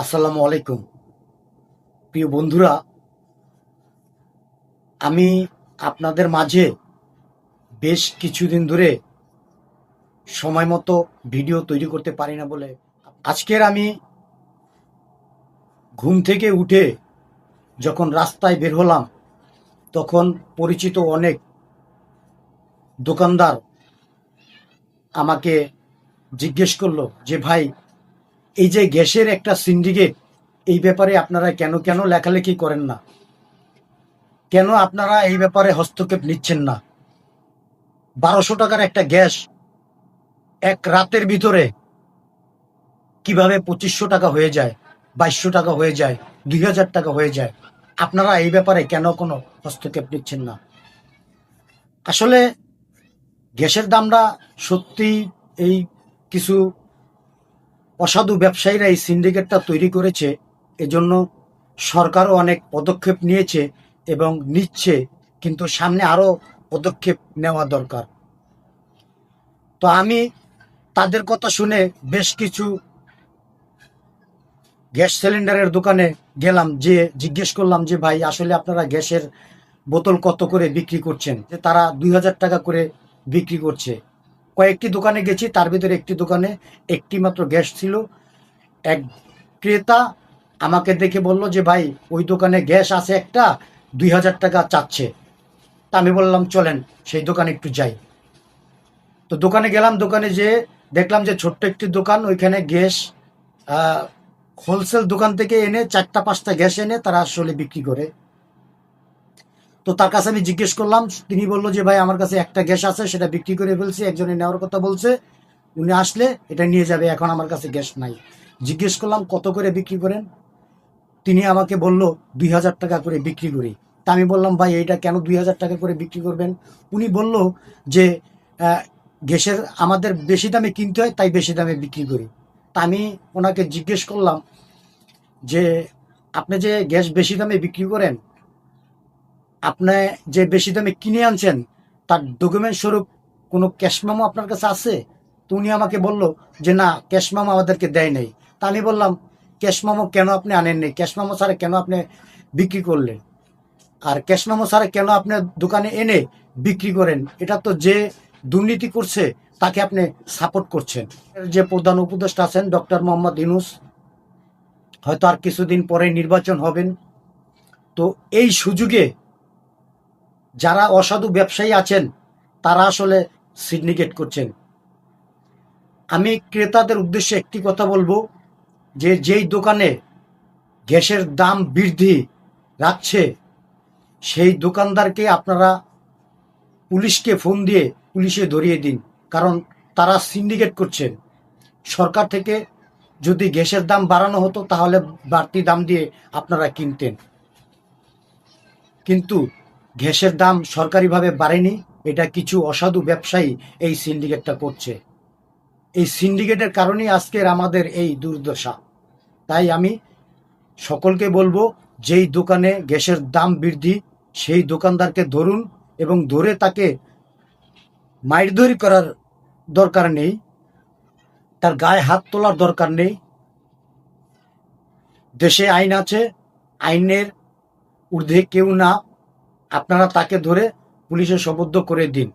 আসসালামু আলাইকুম। প্রিয় বন্ধুরা, আমি আপনাদের মাঝে বেশ কিছুদিন ধরে সময় মতো ভিডিও তৈরি করতে পারি না বলে আজকের আমি ঘুম থেকে উঠে যখন রাস্তায় বের হলাম, তখন পরিচিত অনেক দোকানদার আমাকে জিজ্ঞেস করলো যে ভাই, এই যে গ্যাসের একটা সিন্ডিকেট, এই ব্যাপারে আপনারা কেন কেন লেখালেখি করেন না, কেন আপনারা এই ব্যাপারে হস্তক্ষেপ নিচ্ছেন না? 1200 টাকার একটা গ্যাস এক রাতের ভিতরে কিভাবে 2500 টাকা হয়ে যায়, 2200 টাকা হয়ে যায়, 2000 টাকা হয়ে যায়? আপনারা এই ব্যাপারে কেন কোনো হস্তক্ষেপ নিচ্ছেন না? আসলে গ্যাসের দামটা সত্যি, এই কিছু অসাধু ব্যবসায়ীরা এই সিন্ডিকেটটা তৈরি করেছে। এজন্য সরকারও অনেক পদক্ষেপ নিয়েছে এবং নিচ্ছে, কিন্তু সামনে আরও পদক্ষেপ নেওয়া দরকার। তো আমি তাদের কথা শুনে বেশ কিছু গ্যাস সিলিন্ডারের দোকানে গেলাম, যে জিজ্ঞেস করলাম যে ভাই, আসলে আপনারা গ্যাসের বোতল কত করে বিক্রি করছেন? যে তারা 2000 টাকা করে বিক্রি করছে। কয়েকটি দোকানে গেছি, তার ভিতরে একটি দোকানে একটি মাত্র গ্যাস ছিল। এক ক্রেতা আমাকে দেখে বলল যে ভাই, ওই দোকানে গ্যাস আছে একটা, 2000 টাকা চাচ্ছে। তা আমি বললাম চলেন সেই দোকানে একটু যাই। তো দোকানে গেলাম, দোকানে যেয়ে দেখলাম যে ছোট্ট একটি দোকান, ওইখানে গ্যাস হোলসেল দোকান থেকে এনে 4টা 5টা গ্যাস এনে তারা আসলে বিক্রি করে। তো তার কাছে আমি জিজ্ঞেস করলাম, তিনি বলল যে ভাই, আমার কাছে একটা গ্যাস আছে, সেটা বিক্রি করে ফেলছি, একজনে নেওয়ার কথা বলছে, উনি আসলে এটা নিয়ে যাবে, এখন আমার কাছে গ্যাস নাই। জিজ্ঞেস করলাম কত করে বিক্রি করেন? তিনি আমাকে বলল 2000 টাকা করে বিক্রি করি। তা আমি বললাম ভাই, এইটা কেন 2000 টাকা করে বিক্রি করবেন? উনি বলল যে গ্যাসের আমাদের বেশি দামে কিনতে হয়, তাই বেশি দামে বিক্রি করি। তা আমি ওনাকে জিজ্ঞেস করলাম যে আপনি যে গ্যাস বেশি দামে বিক্রি করেন, আপনি যে বেশি দামে কিনে আনছেন, তার ডকুমেন্ট স্বরূপ কোনো ক্যাশ মেমো আপনার কাছে আছে? তো উনি আমাকে বলল যে না, ক্যাশ মেমো আমাদেরকে দেয় নাই। তা আমি বললাম, ক্যাশ মেমো কেন আপনি আনেননি? ক্যাশ মেমো ছাড়া কেন আপনি বিক্রি করলেন? আর ক্যাশ মেমো ছাড়া কেন আপনি দোকানে এনে বিক্রি করেন? এটা তো যে দুর্নীতি করছে তাকে আপনি সাপোর্ট করছেন। যে প্রধান উপদেষ্টা আছেন ডক্টর মোহাম্মদ ইউনূস, হয়তো আর কিছুদিন পরে নির্বাচন হবেন। তো এই সুযোগে যারা অসাধু ব্যবসায়ী আছেন, তারা আসলে সিন্ডিকেট করছেন। আমি ক্রেতাদের উদ্দেশ্যে একটি কথা বলবো, যে যেই দোকানে গ্যাসের দাম বৃদ্ধি রাখছে, সেই দোকানদারকে আপনারা পুলিশকে ফোন দিয়ে পুলিশে ধরিয়ে দিন, কারণ তারা সিন্ডিকেট করছেন। সরকার থেকে যদি গ্যাসের দাম বাড়ানো হতো, তাহলে বাড়তি দাম দিয়ে আপনারা কিনতেন, কিন্তু গ্যাসের দাম সরকারিভাবে বাড়েনি। এটা কিছু অসাধু ব্যবসায়ী এই সিন্ডিকেটটা করছে। এই সিন্ডিকেটের কারণেই আজকের আমাদের এই দুর্দশা। তাই আমি সকলকে বলবো, যেই দোকানে গ্যাসের দাম বৃদ্ধি, সেই দোকানদারকে ধরুন এবং ধরে তাকে মারধর করার দরকার নেই, তার গায়ে হাত তোলার দরকার নেই। দেশে আইন আছে, আইনের ঊর্ধ্বে কেউ না। আপনারা তাকে ধরে পুলিশে সোপর্দ করে দিন।